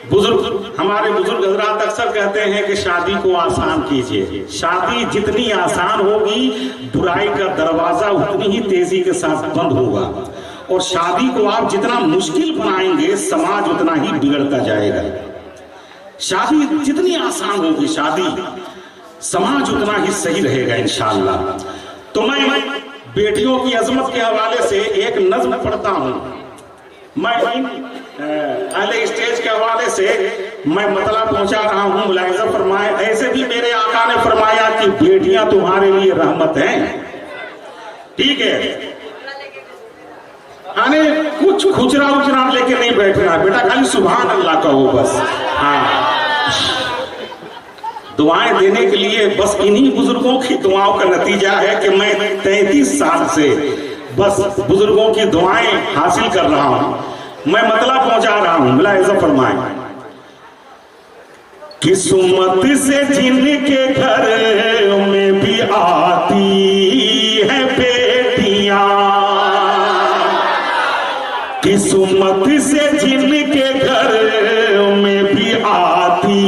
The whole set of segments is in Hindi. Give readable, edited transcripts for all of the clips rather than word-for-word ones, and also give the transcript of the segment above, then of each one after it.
बुजुर्ग हमारे बुजुर्ग हजरात अक्सर कहते हैं कि शादी को आसान कीजिए। शादी जितनी आसान होगी, बुराई का दरवाजा उतनी ही तेजी के साथ बंद होगा, और शादी को आप जितना मुश्किल बनाएंगे, समाज उतना ही बिगड़ता जाएगा। शादी जितनी आसान होगी, शादी समाज उतना ही सही रहेगा इंशाअल्लाह। तो मैं बेटियों की अजमत के हवाले से एक नज्म पढ़ता हूं। मैं अहले स्टेज के हवाले से मैं मतलब पहुंचा रहा हूं। मुलाहिजा फरमाए, ऐसे भी मेरे आका ने फरमाया कि बेटियां तुम्हारे लिए रहमत हैं। ठीक है, आने कुछ खुचरा उचरा लेके नहीं बैठना बेटा, खाली सुभान अल्लाह कहो बस। हाँ, दुआएं देने के लिए बस इन्हीं बुजुर्गों की दुआओं का नतीजा है कि मैं 33 साल से बस बुजुर्गों की दुआएं हासिल कर रहा हूं। मैं मतलब पहुंचा रहा हूं। मुलाहिजा फरमाए, किस्मत से जिनके घर में भी आती है बेटियां, किस्मत से जिनके घर में भी आती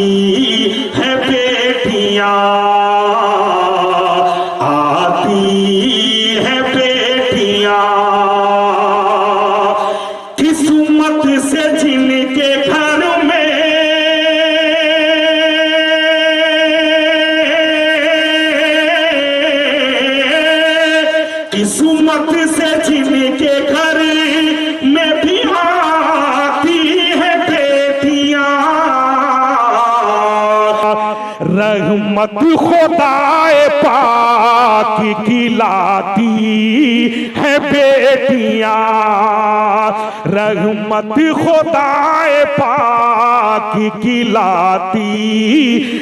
है बेटियां, आती है बेटियां, किस्मत से जिनके घर में किस्मत से जिनके घर में भी आती है बेटियां, रहमत खुदाए पाक की लाती है बेटियां, रहमत खुदाए पाक की लाती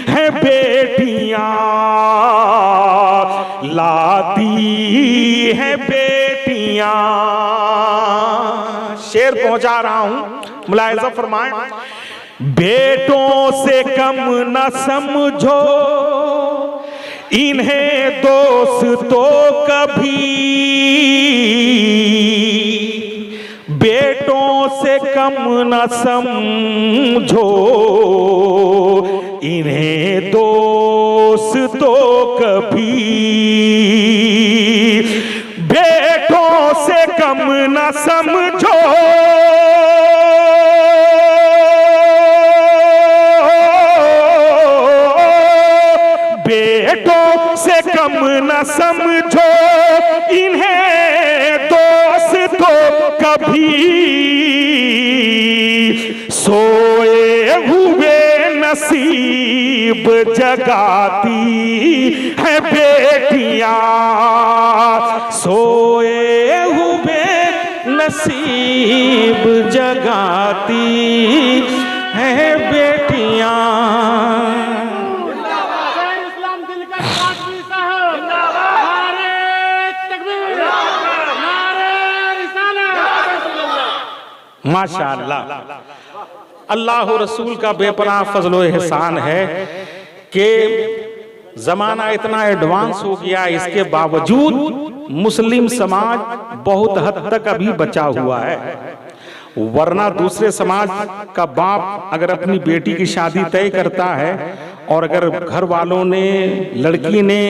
है बेटियां, लाती है बेटियां। शेर पहुंचा रहा हूं, मुलाहिजा फरमाएं, बेटों से कम न समझो इन्हें दोस्तों कभी, बेटों से कम न समझो इन्हें दोस्तों कभी, बेटों से कम न समझो बेटों से कम न समझो इन्हें दोस्तों कभी, सोए हुए नसीब जगाती है बेटियां, सोए हुए नसीब जगाती है बेटियां। माशाअल्लाह, अल्लाह रसूल का बेपनाह फजल व एहसान है कि जमाना इतना एडवांस हो गया, इसके बावजूद मुस्लिम समाज बहुत हद तक अभी बचा हुआ है। वरना दूसरे समाज का बाप अगर अपनी बेटी की शादी तय करता है और अगर घर वालों ने, लड़की ने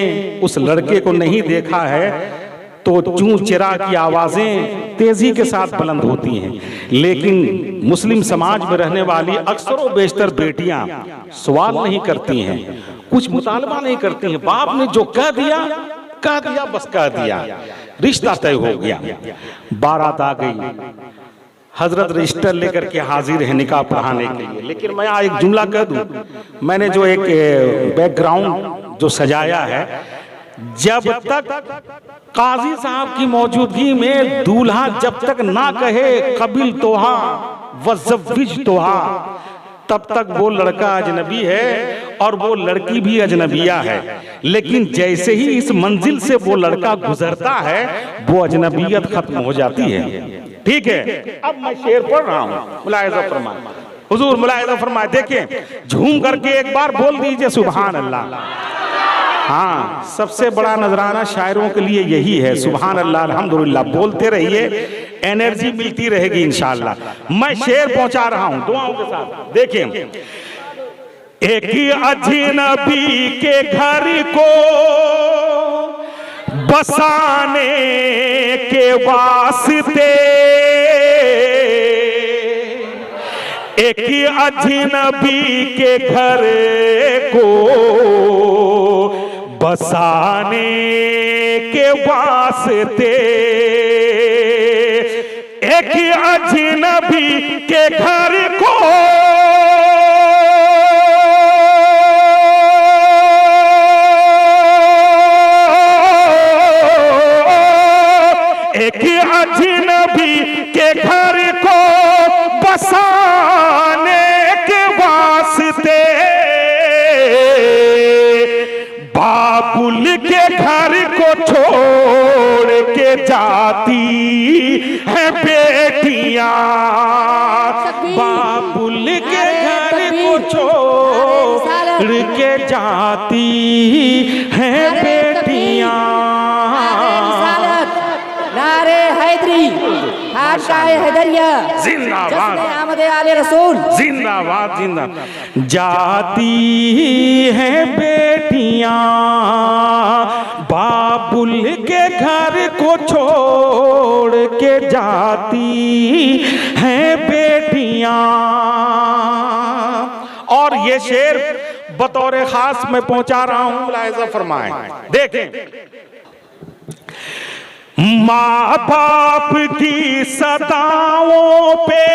उस लड़के को नहीं देखा है तो चूं चिरा की आवाजें तेजी के साथ बुलंद होती हैं। लेकिन मुस्लिम समाज में रहने वाली अक्सर बेशतर बेटियां सवाल नहीं करती हैं, कुछ मुतालबा नहीं करती हैं। बाप ने जो कह दिया बस कह दिया, रिश्ता तय हो गया। बारात आ गई, हजरत रजिस्टर लेकर के हाजिर है निकाह पढ़ाने के लिए। लेकिन मैं एक जुमला कह दूं, मैंने जो एक बैकग्राउंड जो सजाया है, जब तक काजी साहब की मौजूदगी में दूल्हा जब तक ना कहे कबिल तोहा वज़व्विज तोहा, तब तक वो लड़का अजनबी है और वो लड़की भी अजनबिया है। लेकिन जैसे ही इस मंजिल से वो लड़का गुजरता है, वो अजनबियत खत्म हो जाती है। ठीक है, अब मैं शेर पढ़ रहा हूँ, मुलाहिजा फरमाए हुजूर, मुलाहिजा फरमाए। देखिए, झूम करके एक बार बोल दीजिए सुभान अल्लाह। हाँ, सबसे बड़ा नजराना शायरों के लिए यही है। सुभान अल्लाह, अल्हम्दुलिल्लाह, बोलते रहिए, एनर्जी मिलती रहेगी इंशाअल्लाह। मैं शेर पहुंचा रहा हूं दुआओं के साथ। देखिए, एक अजनबी के घर को बसाने के वास्ते, एक अजनबी के घर को बसाने के वास्ते, एक अजनबी के घर को एक अजनबी के घर को बसाने के वास्ते, बाबुल के घर को छोड़ के जाती है बेटियां, बाबुल के घर को छोड़ के जाती है बेटियां। नारे हैदरी, खानकाए हैदरिया जिंदाबाद, आमदे आले रसूल जिंदाबाद, जिंदाबाद। जाती है बेटियां बाबुल के घर को छोड़ के जाती हैं बेटियां। और ये शेर बतौर खास मैं पहुंचा रहा हूं, मुलाहिजा फरमाएं। देखें, माँ बाप की सदाओं पे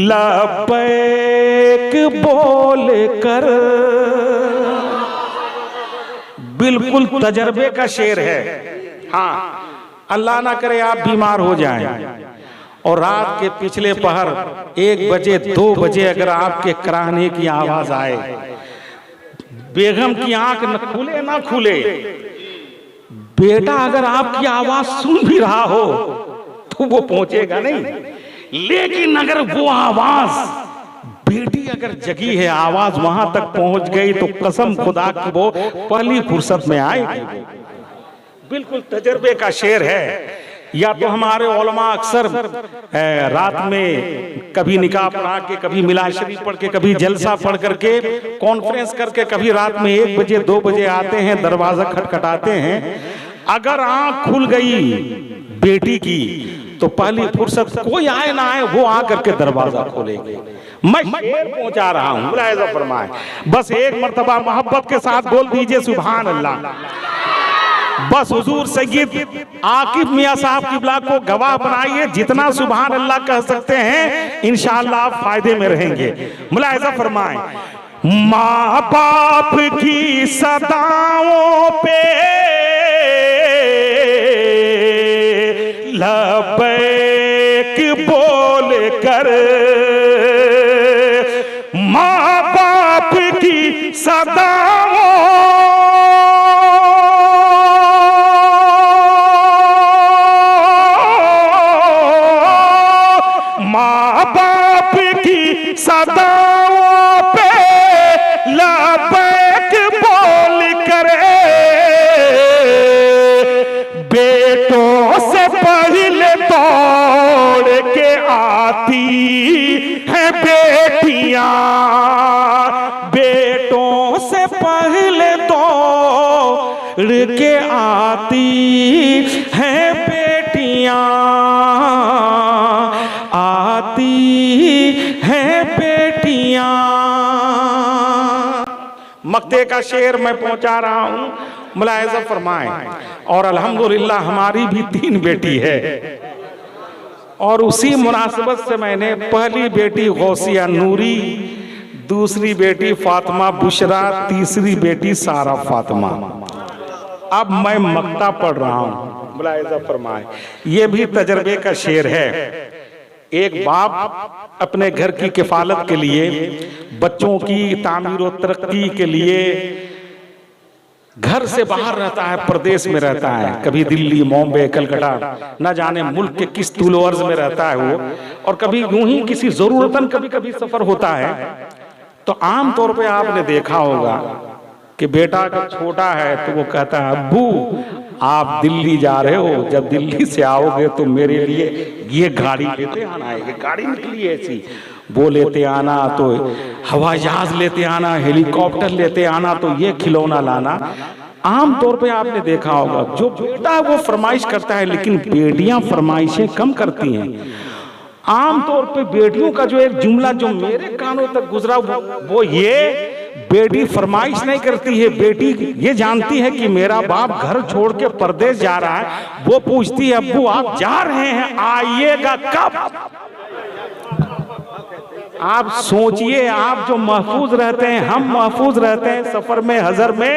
लबैक बोल कर, बिल्कुल तजर्बे का शेर है। हाँ, अल्लाह ना करे आप बीमार हो जाएं और रात के पिछले पहर 1 बजे 2 बजे अगर आपके कराहने की आवाज आए, बेगम की आंख न खुले ना खुले, बेटा अगर आपकी आवाज सुन भी रहा हो तो वो पहुंचेगा नहीं। लेकिन अगर वो आवाज, बेटी अगर जगी है, आवाज वहां तक पहुंच गई तो कसम खुदा की वो पहली फुर्सत में आएगी। बिल्कुल तजर्बे का शेर है। या तो हमारे उलमा अक्सर रात में कभी निकाह पढ़ा के, कभी मिलाद शरीफ पढ़ के, कभी जलसा पढ़ करके, कॉन्फ्रेंस करके, कभी रात में 1 बजे 2 बजे आते हैं, दरवाजा खटखटाते हैं। अगर आंख खुल गई बेटी की तो पहली फुर्सत, कोई आए ना आए, वो आकर के दरवाजा खोलेंगे। मैं शेर पहुंचा रहा हूं, मुलाहिजा फरमाएं। बस एक मर्तबा मोहब्बत के साथ बोल दीजिए सुभान अल्लाह। बस हुजूर सैयद आकिब मियां साहब किबला को गवाह बनाइए। जितना सुभान अल्लाह कह सकते हैं इंशाअल्लाह आप फायदे में रहेंगे। मुलाहिजा फरमाएं, माँ बाप की सदाओं पे लबैक बोल कर, माँ बाप की सदाओं, माँ बाप की सदाओं पे लबैक बोल करे, बेटों से पहले दौड़ के आती है बेटियां, बेटों से पहले दौड़ के आती है बेटियां, आती हैं बेटियां। मक्ते का शेर मैं पहुंचा रहा हूं, मुलाहिजा फरमाएं। और अल्हम्दुलिल्लाह हमारी भी 3 बेटी है और उसी मुनासिबत से मैंने पहली बेटी गौसिया नूरी, दूसरी बेटी फातिमा बुशरा, तीसरी बेटी सारा फातिमा। अब मैं मक्ता पढ़ रहा हूं, मुलाहिजा फरमाएं। ये भी तजर्बे का शेर है। एक बाप अपने घर की किफालत के लिए, बच्चों की तामीर और तरक्की के लिए घर से बाहर रहता है, प्रदेश में रहता है, कभी दिल्ली, बॉम्बे, कलकत्ता, न जाने मुल्क के किस तूल अर्ज में रहता है वो, और कभी यूं ही किसी जरूरतन कभी कभी सफर होता है। तो आम तौर पे आपने देखा होगा कि बेटा अगर छोटा है तो वो कहता है अब्बू आप दिल्ली जा रहे हो, जब दिल्ली से आओगे तो मेरे लिए ये गाड़ी लेते आना है, ये गाड़ी निकली है ऐसी, वो लेते आना, तो हवाई जहाज लेते आना, हेलीकॉप्टर लेते आना, तो ये खिलौना लाना। आम तौर पे आपने देखा होगा जो बेटा वो फरमाइश करता है, लेकिन बेटियां फरमाइशें कम करती हैं। आम तौर पे बेटियों का जो एक जुमला जो मेरे कानों तक गुजरा वो ये, बेटी फरमाइश नहीं करती है, बेटी ये जानती है कि मेरा बाप घर छोड़ के परदेश जा रहा है। वो पूछती है अब्बू आप जा रहे हैं, आइएगा कब? आप सोचिए, आप जो महफूज रहते हैं, हम महफूज रहते हैं सफर में, हजर में,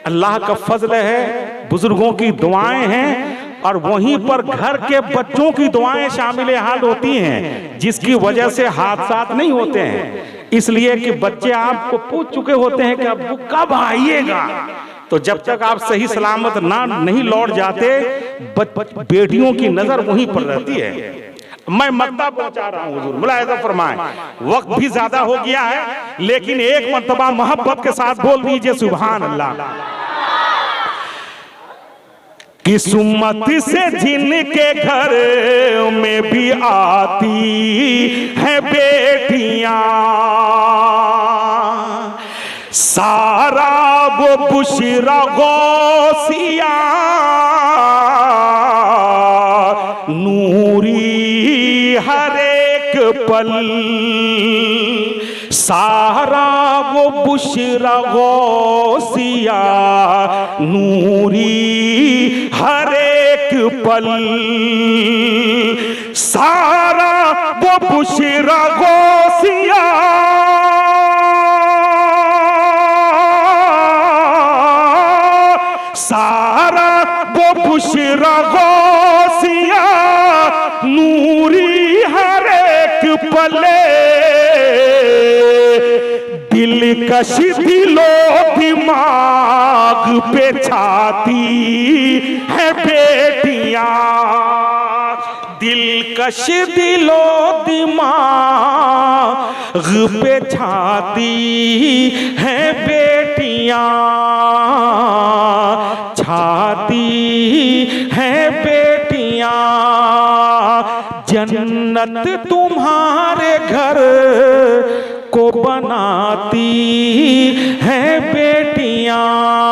अल्लाह का फजल है, बुजुर्गों की दुआएं हैं, और वहीं पर घर के बच्चों की दुआएं शामिल हाल होती हैं, जिसकी वजह से हादसा नहीं होते हैं। इसलिए कि बच्चे आपको पूछ चुके होते हैं कि अब्बू कब आइएगा, तो जब तक आप सही सलामत नहीं लौट जाते, बेटियों की नजर वहीं पर रहती है। मैं मक्ता पहुंचा रहा हूं, हुजूर मुलाहिजा फरमाएं, वक्त भी ज्यादा हो गया है, लेकिन एक मर्तबा मोहब्बत के साथ बोल दीजिए सुभान अल्लाह। किस्मत से जिनके घर में भी आती है बेटियां, सारा वो बुशरा गौसिया नूरी हर एक पल, सारा वो बुशरा गौसिया नूरी हर एक पल, सारा वो बुशरा गौसिया सारा वो बुशरा गौसिया नूरी हर एक पले, दिलकश दिलो दिमाग पे छाती है बेटियां, दिलकश दिलो दिमाग पे छाती है बेटियां, छाती है बेटियां, जन्नत तुम्हारे घर को बनाती हैं बेटियां।